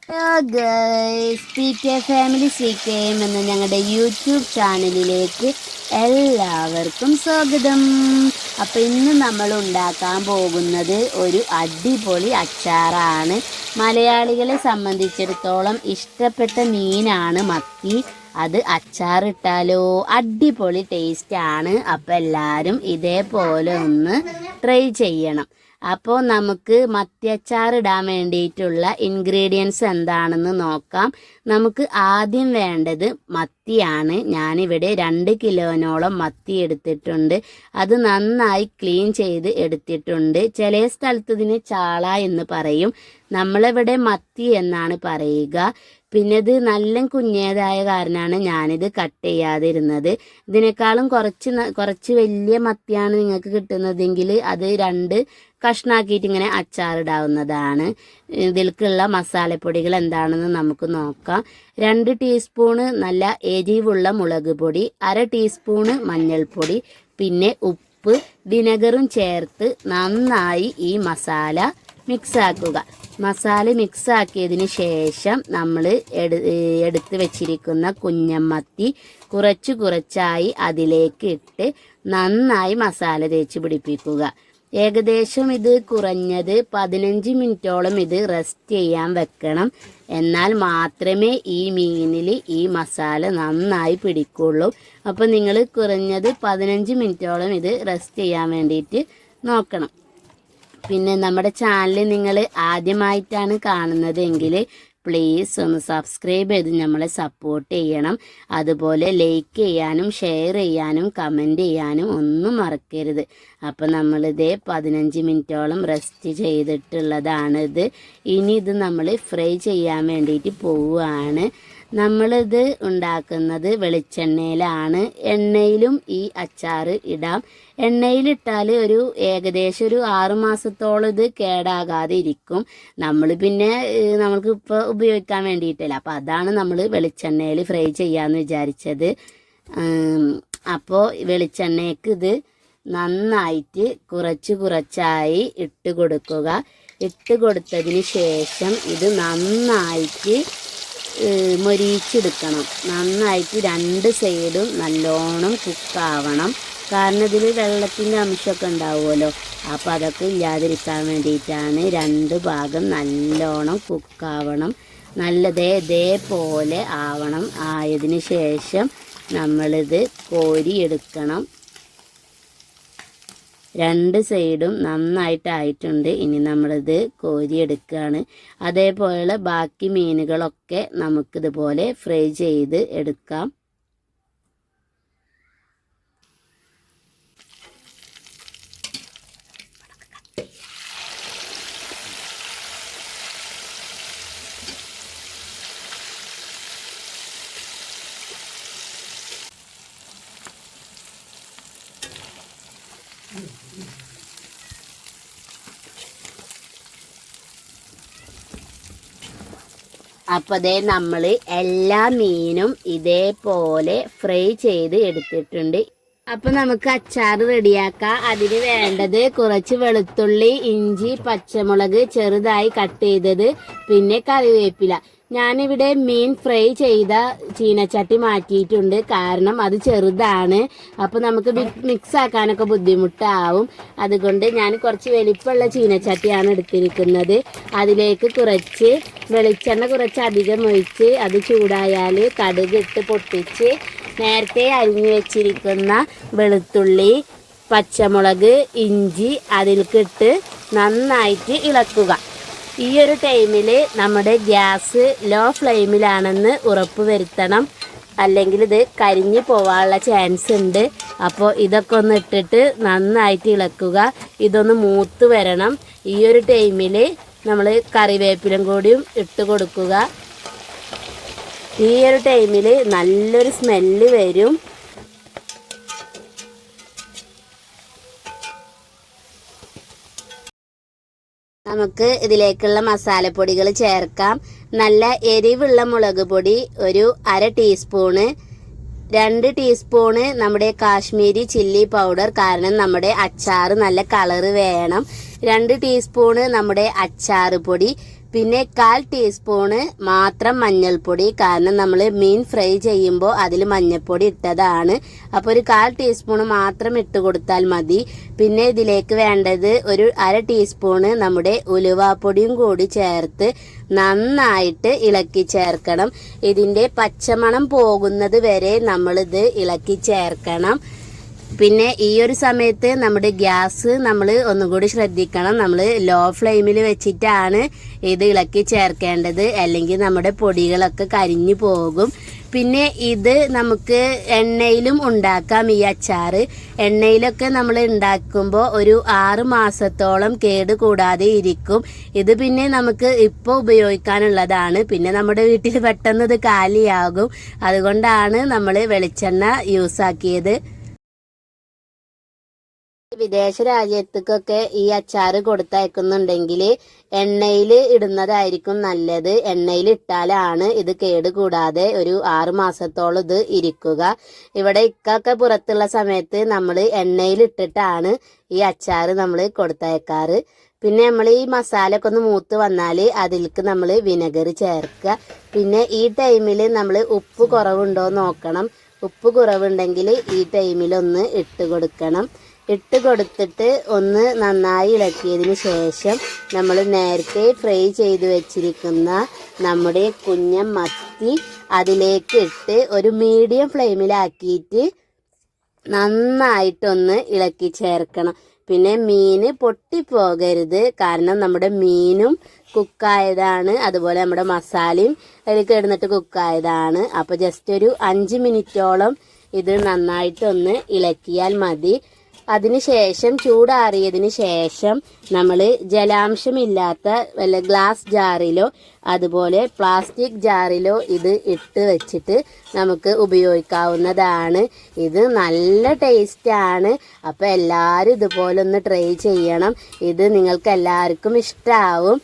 Hello guys, P K family CKM എന്ന ഞങ്ങളുടെ YouTube ചാനലിലേക്ക് എല്ലാവർക്കും സ്വാഗതം. അപ്പോൾ ഇന്ന് നമ്മൾ ഉണ്ടാക്കാൻ പോകുന്നത് ഒരു അടിപൊളി അച്ചാറാണ്. മലയാളികളെ സംബന്ധിച്ചിടത്തോളം ഇഷ്ടപ്പെട്ട മീനാണ് മത്തി. അത് അച്ചാറിട്ടാലോ അടിപൊളി ടേസ്റ്റാണ്. അപ്പോൾ എല്ലാവരും ഇതേപോലെ ഒന്ന് ട്രൈ ചെയ്യണം. അപ്പോൾ നമുക്ക് മത്തിയച്ചാർ ഇടാൻ വേണ്ടിയിട്ടുള്ള ഇൻഗ്രീഡിയൻസ് എന്താണെന്ന് നോക്കാം. നമുക്ക് ആദ്യം വേണ്ടത് മത്തിയാണ്. ഞാനിവിടെ 2 കിലോനോളം മത്തി എടുത്തിട്ടുണ്ട്. അത് നന്നായി ക്ലീൻ ചെയ്ത് എടുത്തിട്ടുണ്ട്. ചില സ്ഥലത്ത് ഇതിന് ചാള എന്ന് പറയും, നമ്മളിവിടെ മത്തി എന്നാണ് പറയുക. പിന്നെ ഇത് നല്ല കുഞ്ഞേതായ കാരണമാണ് ഞാനിത് കട്ട് ചെയ്യാതിരുന്നത്. ഇതിനേക്കാളും കുറച്ച് വലിയ മത്തിയാണ് നിങ്ങൾക്ക് കിട്ടുന്നതെങ്കിൽ അത് 2 കഷ്ണാക്കിയിട്ട് ഇങ്ങനെ അച്ചാറിടാവുന്നതാണ്. ഇതിലേക്കുള്ള മസാലപ്പൊടികൾ എന്താണെന്ന് നമുക്ക് നോക്കാം. 2 ടീസ്പൂണ് നല്ല എരിവുള്ള മുളക് പൊടി, 1/2 ടീസ്പൂണ് മഞ്ഞൾപ്പൊടി, പിന്നെ ഉപ്പ്, വിനെഗറും ചേർത്ത് നന്നായി ഈ മസാല മിക്സാക്കുക. മസാല മിക്സാക്കിയതിന് ശേഷം നമ്മൾ എടുത്ത് വെച്ചിരിക്കുന്ന കുഞ്ഞമത്തി കുറച്ചായി അതിലേക്ക് ഇട്ട് നന്നായി മസാല തേച്ച് പിടിപ്പിക്കുക. ഏകദേശം ഇത് കുറഞ്ഞത് 15 മിനിറ്റോളം ഇത് റെസ്റ്റ് ചെയ്യാൻ വെക്കണം. എന്നാൽ മാത്രമേ ഈ മീനിൽ ഈ മസാല നന്നായി പിടിക്കുള്ളൂ. അപ്പോൾ നിങ്ങൾ കുറഞ്ഞത് 15 മിനിറ്റോളം ഇത് റെസ്റ്റ് ചെയ്യാൻ വേണ്ടിയിട്ട് നോക്കണം. പിന്നെ നമ്മുടെ ചാനൽ നിങ്ങൾ ആദ്യമായിട്ടാണ് കാണുന്നതെങ്കിൽ പ്ലീസ് ഒന്ന് സബ്സ്ക്രൈബ് ചെയ്ത് നമ്മളെ സപ്പോർട്ട് ചെയ്യണം. അതുപോലെ ലൈക്ക് ചെയ്യാനും ഷെയർ ചെയ്യാനും കമൻറ്റ് ചെയ്യാനും ഒന്നും മറക്കരുത്. അപ്പോൾ നമ്മളിത് 15 മിനിറ്റോളം റെസ്റ്റ് ചെയ്തിട്ടുള്ളതാണിത്. ഇനി ഇത് നമ്മൾ ഫ്രൈ ചെയ്യാൻ വേണ്ടിയിട്ട് പോവുകയാണ്. നമ്മളിത് ഉണ്ടാക്കുന്നത് വെളിച്ചെണ്ണയിലാണ്. എണ്ണയിലും ഈ അച്ചാർ ഇടാം. എണ്ണയിലിട്ടാൽ ഏകദേശം ഒരു 6 മാസത്തോളം ഇത് കേടാകാതെ ഇരിക്കും. നമ്മൾ പിന്നെ നമ്മൾക്ക് ഇപ്പോൾ ഉപയോഗിക്കാൻ വേണ്ടിയിട്ടല്ല, അപ്പോൾ അതാണ് നമ്മൾ വെളിച്ചെണ്ണയിൽ ഫ്രൈ ചെയ്യാമെന്ന് വിചാരിച്ചത്. അപ്പോൾ വെളിച്ചെണ്ണയ്ക്ക് ഇത് നന്നായിട്ട് കുറച്ചായി ഇട്ട് കൊടുക്കുക. ഇട്ട് കൊടുത്തതിന് ശേഷം ഇത് നന്നായിട്ട് മൊരിച്ചെടുക്കണം. നന്നായിട്ട് 2 സൈഡും നല്ലോണം കുക്കാവണം. കാരണം ഇതിൽ വെള്ളത്തിൻ്റെ അംശമൊക്കെ ഉണ്ടാവുമല്ലോ, അപ്പോൾ അതൊക്കെ ഇല്ലാതിരിക്കാൻ വേണ്ടിയിട്ടാണ് 2 ഭാഗം നല്ലോണം കുക്കാവണം. ഇതേപോലെ ആവണം. ആയതിന് ശേഷം നമ്മളിത് കോരിയെടുക്കണം. 2 സൈഡും നന്നായിട്ടായിട്ടുണ്ട്. ഇനി നമ്മളിത് കോരിയെടുക്കുകയാണ്. അതേപോലെ ബാക്കി മീനുകളൊക്കെ നമുക്കിതുപോലെ ഫ്രൈ ചെയ്ത് എടുക്കാം. അപ്പോൾ നമ്മൾ എല്ലാ മീനും ഇതേപോലെ ഫ്രൈ ചെയ്ത് എടുത്തിട്ടുണ്ട്. അപ്പോൾ നമുക്ക് അച്ചാർ റെഡിയാക്കാം. അതിന് വേണ്ടത് കുറച്ച് വെളുത്തുള്ളി, ഇഞ്ചി, പച്ചമുളക് ചെറുതായി കട്ട് ചെയ്തത്, പിന്നെ കറിവേപ്പില. ഞാനിവിടെ മീൻ ഫ്രൈ ചെയ്ത ചീനച്ചട്ടി മാറ്റിയിട്ടുണ്ട്, കാരണം അത് ചെറുതാണ്. അപ്പോൾ നമുക്ക് മിക്സ് ആക്കാനൊക്കെ ബുദ്ധിമുട്ടാവും. അതുകൊണ്ട് ഞാൻ കുറച്ച് വലിപ്പമുള്ള ചീനച്ചട്ടിയാണ് എടുത്തിരിക്കുന്നത്. അതിലേക്ക് കുറച്ച് വെളിച്ചെണ്ണ അധികം ഒഴിച്ച് അത് ചൂടായാൽ കടുകിട്ട് പൊട്ടിച്ച് നേരത്തെ അരിഞ്ഞു വെച്ചിരിക്കുന്ന വെളുത്തുള്ളി, പച്ചമുളക്, ഇഞ്ചി അതിൽക്കിട്ട് നന്നായിട്ട് ഇളക്കുക. ഈ ഒരു ടൈമിൽ നമ്മുടെ ഗ്യാസ് ലോ ഫ്ലെയിമിലാണെന്ന് ഉറപ്പ് വരുത്തണം, അല്ലെങ്കിൽ ഇത് കരിഞ്ഞു പോവാനുള്ള ചാൻസ് ഉണ്ട്. അപ്പോൾ ഇതൊക്കെ ഒന്ന് ഇട്ടിട്ട് നന്നായിട്ട് ഇളക്കുക. ഇതൊന്ന് മൂത്ത് വരണം. ഈ ഒരു ടൈമിൽ നമ്മൾ കറിവേപ്പിലും കൂടിയും ഇട്ട് കൊടുക്കുക. ഈ ഒരു ടൈമിൽ നല്ലൊരു സ്മെല്ല് വരും. നമുക്ക് ഇതിലേക്കുള്ള മസാലപ്പൊടികൾ ചേർക്കാം. നല്ല എരിവുള്ള മുളക് പൊടി ഒരു 1/2 ടീസ്പൂണ്, 2 ടീസ്പൂണ് നമ്മുടെ കാശ്മീരി ചില്ലി പൗഡർ, കാരണം നമ്മുടെ അച്ചാർ നല്ല കളറ് വേണം. 2 ടീസ്പൂണ് നമ്മുടെ അച്ചാർ പൊടി, പിന്നെ 1/4 ടീസ്പൂണ് മാത്രം മഞ്ഞൾപ്പൊടി, കാരണം നമ്മൾ മീൻ ഫ്രൈ ചെയ്യുമ്പോൾ അതിൽ മഞ്ഞൾപ്പൊടി ഇട്ടതാണ്. അപ്പോൾ ഒരു 1/4 ടീസ്പൂണ് മാത്രം ഇട്ട് കൊടുത്താൽ മതി. പിന്നെ ഇതിലേക്ക് വേണ്ടത് ഒരു 1/2 ടീസ്പൂണ് നമ്മുടെ ഉലുവാപ്പൊടിയും കൂടി ചേർത്ത് നന്നായിട്ട് ഇളക്കി ചേർക്കണം. ഇതിൻ്റെ പച്ചമണം പോകുന്നത് വരെ നമ്മളിത് ഇളക്കി ചേർക്കണം. പിന്നെ ഈ ഒരു സമയത്ത് നമ്മുടെ ഗ്യാസ് നമ്മൾ ഒന്നുകൂടി ശ്രദ്ധിക്കണം. നമ്മൾ ലോ ഫ്ലെയിമിൽ വെച്ചിട്ടാണ് ഇത് ഇളക്കി ചേർക്കേണ്ടത്, അല്ലെങ്കിൽ നമ്മുടെ പൊടികളൊക്കെ കരിഞ്ഞു പോകും. പിന്നെ ഇത് നമുക്ക് എണ്ണയിലും ഉണ്ടാക്കാം. ഈ അച്ചാറ് എണ്ണയിലൊക്കെ നമ്മൾ ഉണ്ടാക്കുമ്പോൾ ഒരു 6 മാസത്തോളം കേട് കൂടാതെ ഇരിക്കും. ഇത് പിന്നെ നമുക്ക് ഇപ്പോൾ ഉപയോഗിക്കാനുള്ളതാണ്. പിന്നെ നമ്മുടെ വീട്ടിൽ പെട്ടെന്ന് ഇത് കാലിയാകും. അതുകൊണ്ടാണ് നമ്മൾ വെളിച്ചെണ്ണ യൂസാക്കിയത്. വിദേശ രാജ്യത്തേക്കൊക്കെ ഈ അച്ചാറ് കൊടുത്തയക്കുന്നുണ്ടെങ്കിൽ എണ്ണയിൽ ഇടുന്നതായിരിക്കും നല്ലത്. എണ്ണയിൽ ഇട്ടാലാണ് ഇത് കേട് കൂടാതെ ഒരു 6 മാസത്തോളം ഇത് ഇരിക്കുക. ഇവിടെ ഇക്കൊക്കെ പുറത്തുള്ള സമയത്ത് നമ്മൾ എണ്ണയിൽ ഇട്ടിട്ടാണ് ഈ അച്ചാറ് നമ്മൾ കൊടുത്തയക്കാറ്. പിന്നെ നമ്മൾ ഈ മസാല ഒക്കെ ഒന്ന് മൂത്ത് വന്നാൽ അതിലേക്ക് നമ്മൾ വിനെഗർ ചേർക്കുക. പിന്നെ ഈ ടൈമിൽ നമ്മൾ ഉപ്പ് കുറവുണ്ടോ നോക്കണം. ഉപ്പ് കുറവുണ്ടെങ്കിൽ ഈ ടൈമിലൊന്ന് ഇട്ട് കൊടുക്കണം. ഇട്ട് കൊടുത്തിട്ട് ഒന്ന് നന്നായി ഇളക്കിയതിന് ശേഷം നമ്മൾ നേരത്തെ ഫ്രൈ ചെയ്ത് വെച്ചിരിക്കുന്ന നമ്മുടെ കുഞ്ഞൻ മത്തി അതിലേക്ക് ഇട്ട് ഒരു മീഡിയം ഫ്ലെയിമിലാക്കിയിട്ട് നന്നായിട്ടൊന്ന് ഇളക്കി ചേർക്കണം. പിന്നെ മീൻ പൊട്ടിപ്പോകരുത്, കാരണം നമ്മുടെ മീനും കുക്കായതാണ്, അതുപോലെ നമ്മുടെ മസാലയും അതിൽ കിടന്നിട്ട് കുക്കായതാണ്. അപ്പോൾ ജസ്റ്റ് ഒരു 5 മിനിറ്റോളം ഇത് നന്നായിട്ടൊന്ന് ഇളക്കിയാൽ മതി. അതിനുശേഷം ചൂടാറിയതിന് ശേഷം നമ്മൾ ജലാംശമില്ലാത്ത വല്ല ഗ്ലാസ് ജാറിലോ അതുപോലെ പ്ലാസ്റ്റിക് ജാറിലോ ഇത് ഇട്ട് വെച്ചിട്ട് നമുക്ക് ഉപയോഗിക്കാവുന്നതാണ്. ഇത് നല്ല ടേസ്റ്റാണ്. അപ്പോൾ എല്ലാവരും ഇതുപോലെ ഒന്ന് ട്രൈ ചെയ്യണം. ഇത് നിങ്ങൾക്ക് എല്ലാവർക്കും ഇഷ്ടമാവും.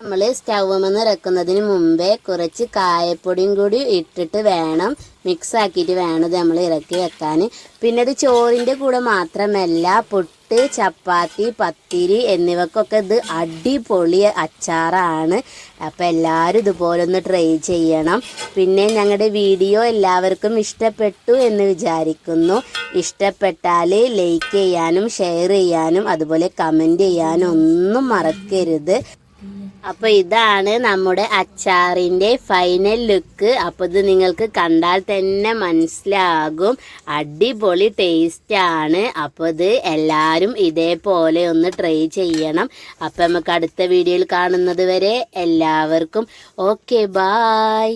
നമ്മൾ സ്റ്റൗമെന്ന് ഇറക്കുന്നതിന് മുമ്പേ കുറച്ച് കായപ്പൊടിയും കൂടി ഇട്ടിട്ട് വേണം, മിക്സ് ആക്കിയിട്ട് വേണം ഇത് നമ്മൾ ഇറക്കി വെക്കാൻ. പിന്നെ ഇത് ചോറിൻ്റെ കൂടെ മാത്രമല്ല, പുട്ട്, ചപ്പാത്തി, പത്തിരി എന്നിവക്കൊക്കെ ഇത് അടിപൊളി അച്ചാറാണ്. അപ്പോൾ എല്ലാവരും ഇതുപോലെ ഒന്ന് ട്രൈ ചെയ്യണം. പിന്നെ ഞങ്ങളുടെ വീഡിയോ എല്ലാവർക്കും ഇഷ്ടപ്പെട്ടു എന്ന് വിചാരിക്കുന്നു. ഇഷ്ടപ്പെട്ടാൽ ലൈക്ക് ചെയ്യാനും ഷെയർ ചെയ്യാനും അതുപോലെ കമൻറ്റ് ചെയ്യാനും ഒന്നും മറക്കരുത്. അപ്പോൾ ഇതാണ് നമ്മുടെ അച്ചാറിൻ്റെ ഫൈനൽ ലുക്ക്. അപ്പോൾ ഇത് നിങ്ങൾക്ക് കണ്ടാൽ തന്നെ മനസ്സിലാകും, അടിപൊളി ടേസ്റ്റാണ്. അപ്പോൾ ഇത് എല്ലാവരും ഇതേപോലെ ഒന്ന് ട്രൈ ചെയ്യണം. അപ്പോൾ നമുക്ക് അടുത്ത വീഡിയോയിൽ കാണുന്നത് വരെ എല്ലാവർക്കും ഓക്കെ, ബായ്.